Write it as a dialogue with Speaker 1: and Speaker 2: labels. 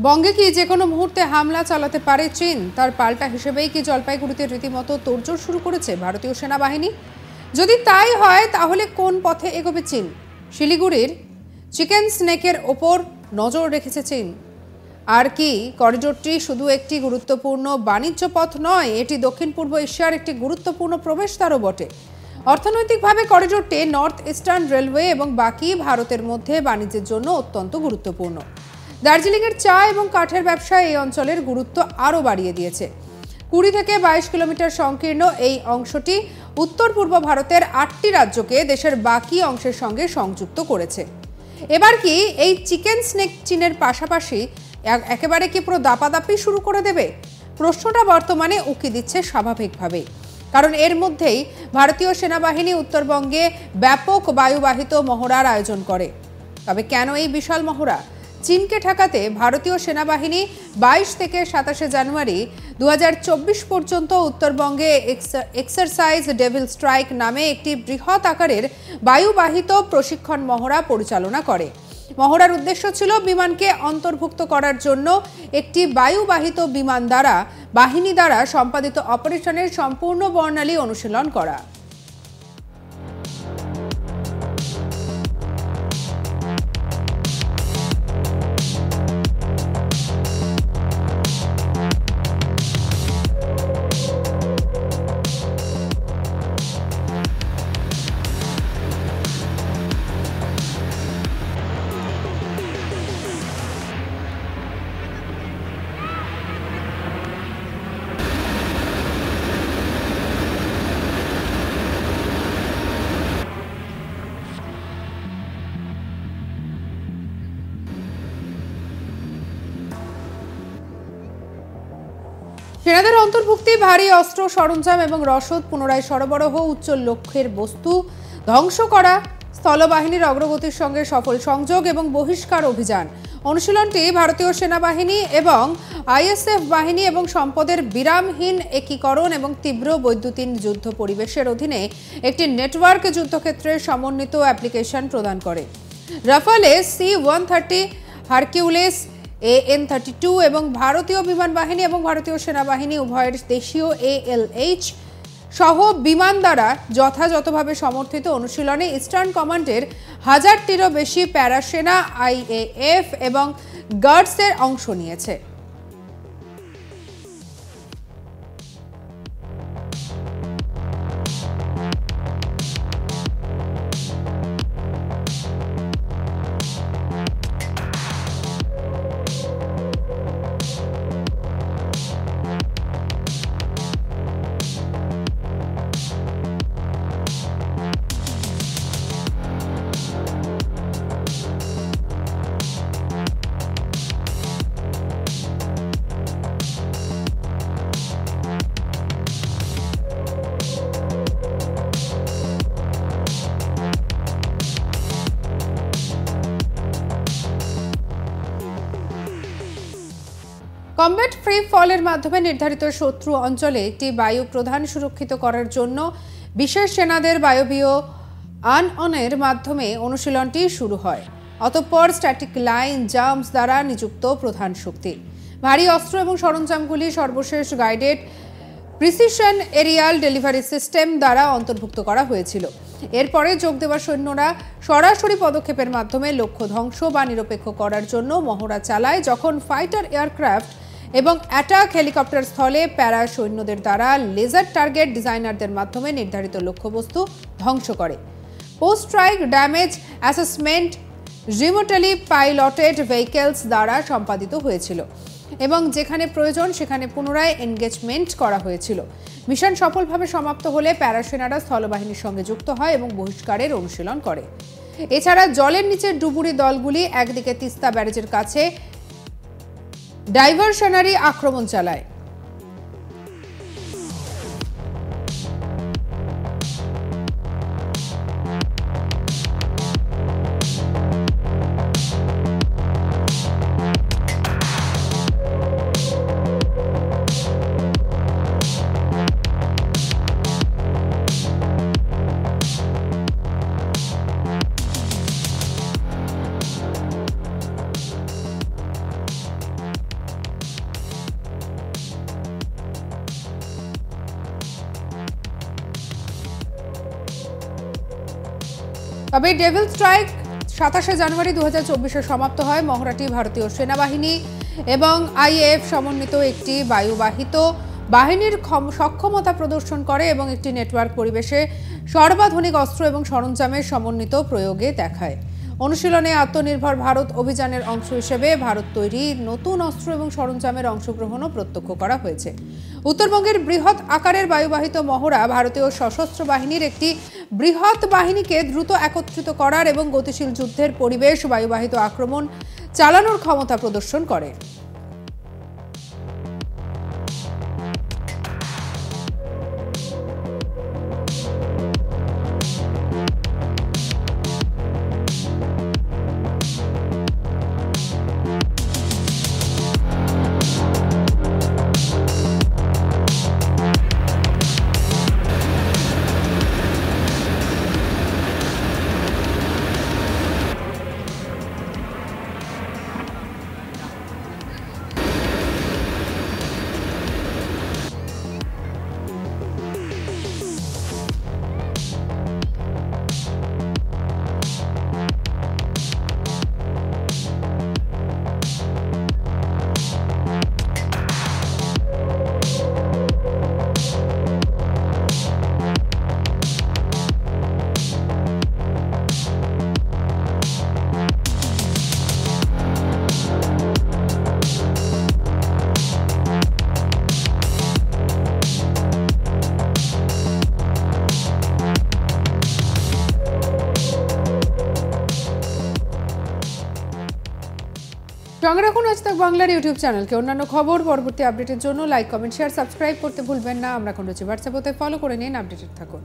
Speaker 1: বঙ্গে কি যে কোনো মুহূর্তে হামলা চালাতে পারে চীন? তার পাল্টা হিসেবেই কি জলপাইগুড়িতে রীতিমতো তোড়জোড় শুরু করেছে ভারতীয় সেনাবাহিনী? যদি তাই হয় তাহলে কোন পথে এগোবে চীন? শিলিগুড়ির চিকেন স্নেকের ওপর নজর রেখেছে চীন। আর কি করিডোরটি শুধু একটি গুরুত্বপূর্ণ বাণিজ্য পথ নয়, এটি দক্ষিণ পূর্ব এশিয়ার একটি গুরুত্বপূর্ণ প্রবেশদ্বারও বটে। অর্থনৈতিকভাবে করিডোরটি নর্থ ইস্টার্ন রেলওয়ে এবং বাকি ভারতের মধ্যে বাণিজ্যের জন্য অত্যন্ত গুরুত্বপূর্ণ। দার্জিলিংয়ের চা এবং কাঠের ব্যবসা এই অঞ্চলের গুরুত্ব আরও বাড়িয়ে দিয়েছে। 20 থেকে 22 কিলোমিটার সংকীর্ণ এই অংশটি উত্তর পূর্ব ভারতের 8টি রাজ্যকে দেশের বাকি অংশের সঙ্গে সংযুক্ত করেছে। এবার কি এই চিকেন স্নেক চীনের পাশাপাশি একেবারে কি পুরো দাপাদাপি শুরু করে দেবে? প্রশ্নটা বর্তমানে উকি দিচ্ছে স্বাভাবিকভাবেই, কারণ এর মধ্যেই ভারতীয় সেনাবাহিনী উত্তরবঙ্গে ব্যাপক বায়ুবাহিত মহড়ার আয়োজন করে। তবে কেন এই বিশাল মহড়া? চীনকে ঠেকাতে ভারতীয় সেনাবাহিনী 22 থেকে 27 জানুয়ারি 2024 পর্যন্ত উত্তরবঙ্গে এক্সারসাইজ ডেভিল স্ট্রাইক নামে একটি বৃহৎ আকারের বায়ুবাহিত প্রশিক্ষণ মহড়া পরিচালনা করে। মহড়ার উদ্দেশ্য ছিল বিমানকে অন্তর্ভুক্ত করার জন্য একটি বায়ুবাহিত বাহিনী দ্বারা সম্পাদিত অপারেশনের সম্পূর্ণ বর্ণালী অনুশীলন করা। সেনাদের অন্তর্ভুক্তি, ভারী অস্ত্র সরঞ্জাম এবং রসদ পুনরায় সরবরাহ, উচ্চ লক্ষ্যের বস্তু ধ্বংস করা, স্থলবাহিনীর অগ্রগতির সঙ্গে সফল সংযোগ এবং বহিষ্কার অভিযান। অনুশীলনটি ভারতীয় সেনাবাহিনী এবং আইএসএফ বাহিনী এবং সম্পদের বিরামহীন একীকরণ এবং তীব্র বৈদ্যুতিন যুদ্ধ পরিবেশের অধীনে একটি নেটওয়ার্ক যুদ্ধক্ষেত্রের সমন্বিত অ্যাপ্লিকেশন প্রদান করে। রাফালে C-130, হারকিউলিস, AN-32 এবং ভারতীয় বিমান বাহিনী এবং ভারতীয় সেনাবাহিনী উভয়ের দেশীয় ALH সহ বিমান দ্বারা যথাযথভাবে সমর্থিত অনুশীলনে ইস্টার্ন কমান্ডের 1000টিরও বেশি প্যারাসেনা, IAF এবং গার্ডসের অংশ নিয়েছে। কমব্যাট ফ্রি ফলের মাধ্যমে নির্ধারিত শত্রু অঞ্চলে একটি বায়ু প্রধান সুরক্ষিত করার জন্য বিশেষ সেনাদের বায়বীয় আনঅনের মাধ্যমে অনুশীলনটি শুরু হয়। অতঃপর স্ট্যাটিক লাইন জাম্পস দ্বারা নিযুক্ত প্রধান শক্তি, ভারী অস্ত্র এবং সরঞ্জামগুলি সর্বশেষ guided precision aerial delivery system দ্বারা অন্তর্ভুক্ত করা হয়েছিল। এরপরে যোগ দেওয়া সৈন্যরা সরাসরি পদক্ষেপের মাধ্যমে লক্ষ্য ধ্বংস বা নিরপেক্ষ করার জন্য মহড়া চালায়, যখন ফাইটার এয়ারক্রাফট এবং অ্যাটাক হেলিকপ্টার স্থলে প্যারা সৈন্যদের দ্বারা লেজার টার্গেট ডিজাইনারদের মাধ্যমে নির্ধারিত লক্ষ্যবস্তু ধ্বংস করে। Post strike damage assessment remotely piloted vehicles দ্বারা সম্পাদিত হয়েছিল এবং যেখানে প্রয়োজন সেখানে পুনরায় এনগেজমেন্ট করা হয়েছিল। মিশন সফলভাবে সমাপ্ত হলে প্যারাসেনারা স্থলবাহিনীর সঙ্গে যুক্ত হয় এবং বহিষ্কারের অনুশীলন করে। এছাড়া জলের নিচে ডুবুরি দলগুলি একদিকে তিস্তা ব্যারেজের কাছে ডাইভারশনারি আক্রমণ চালায়। তবে ডেভিল স্ট্রাইক 27 জানুয়ারি 2024-এ সমাপ্ত হয়। মহড়াটি ভারতীয় সেনাবাহিনী এবং আইএএফ সমন্বিত একটি বায়ুবাহিত বাহিনীর সক্ষমতা প্রদর্শন করে এবং একটি নেটওয়ার্ক পরিবেশে সর্বাধুনিক অস্ত্র এবং সরঞ্জামের সমন্বিত প্রয়োগে দেখায়। অনুশীলনে আত্মনির্ভর ভারত অভিযানের অংশ হিসেবে ভারত তৈরি নতুন অস্ত্র এবং সরঞ্জামের অংশগ্রহণও প্রত্যক্ষ করা হয়েছে। উত্তরবঙ্গের বৃহৎ আকারের বায়ুবাহিত মহড়া ভারতীয় সশস্ত্র বাহিনীর একটি বৃহৎ বাহিনীকে দ্রুত একত্রিত করার এবং গতিশীল যুদ্ধের পরিবেশ বায়ুবাহিত আক্রমণ চালানোর ক্ষমতা প্রদর্শন করে। সঙ্গে রাখুন আজ তাক বাংলার ইউটিউব চ্যানেলকে। অন্যান্য খবর পরবর্তী আপডেটের জন্য লাইক, কমেন্ট, শেয়ার, সাবস্ক্রাইব করতে ভুলবেন না। আমরা কোন হোয়াটসঅ্যাপে ফলো করে নিন, আপডেটেড থাকুন।